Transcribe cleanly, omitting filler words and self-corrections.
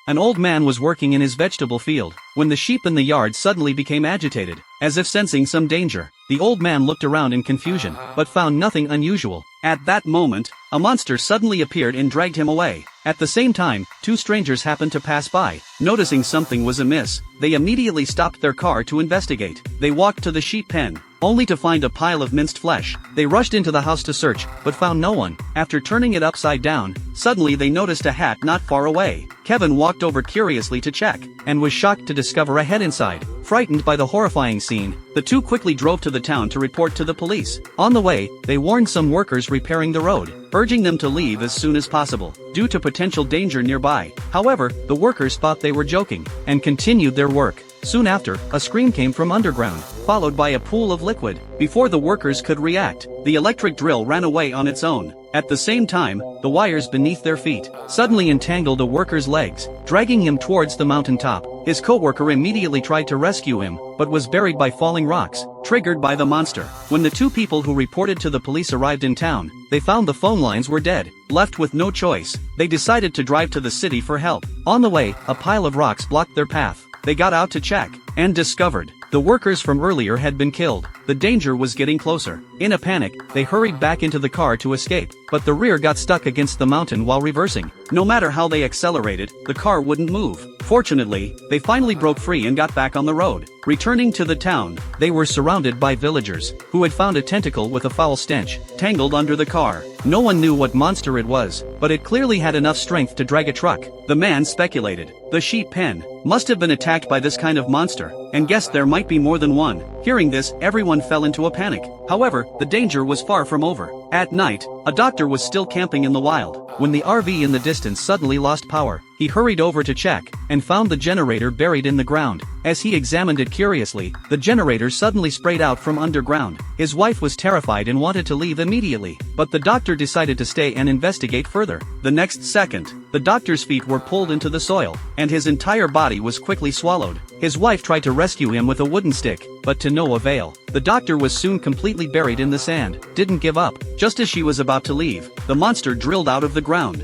An old man was working in his vegetable field when the sheep in the yard suddenly became agitated, as if sensing some danger. The old man looked around in confusion, but found nothing unusual. At that moment, a monster suddenly appeared and dragged him away. At the same time, two strangers happened to pass by. Noticing something was amiss, they immediately stopped their car to investigate. They walked to the sheep pen, only to find a pile of minced flesh. They rushed into the house to search, but found no one. After turning it upside down, suddenly they noticed a hat not far away. Kevin walked over curiously to check, and was shocked to discover a head inside. Frightened by the horrifying scene, the two quickly drove to the town to report to the police. On the way, they warned some workers repairing the road, urging them to leave as soon as possible, due to potential danger nearby. However, the workers thought they were joking, and continued their work. Soon after, a scream came from underground, followed by a pool of liquid. Before the workers could react, the electric drill ran away on its own. At the same time, the wires beneath their feet suddenly entangled a worker's legs, dragging him towards the mountaintop. His co-worker immediately tried to rescue him, but was buried by falling rocks, triggered by the monster. When the two people who reported to the police arrived in town, they found the phone lines were dead. Left with no choice, they decided to drive to the city for help. On the way, a pile of rocks blocked their path. They got out to check, and discovered the workers from earlier had been killed. The danger was getting closer. In a panic, they hurried back into the car to escape, but the rear got stuck against the mountain while reversing. No matter how they accelerated, the car wouldn't move. Fortunately, they finally broke free and got back on the road. Returning to the town, they were surrounded by villagers, who had found a tentacle with a foul stench, tangled under the car. No one knew what monster it was, but it clearly had enough strength to drag a truck. The man speculated, the sheep pen must have been attacked by this kind of monster, and guessed there might be more than one. Hearing this, everyone fell into a panic. However, the danger was far from over. At night, a doctor was still camping in the wild, when the RV in the distance suddenly lost power. He hurried over to check, and found the generator buried in the ground. As he examined it curiously, the generator suddenly sprayed out from underground. His wife was terrified and wanted to leave immediately, but the doctor decided to stay and investigate further. The next second, the doctor's feet were pulled into the soil, and his entire body was quickly swallowed. His wife tried to rescue him with a wooden stick, but to no avail. The doctor was soon completely buried in the sand. Didn't give up. Just as she was about to leave, the monster drilled out of the ground.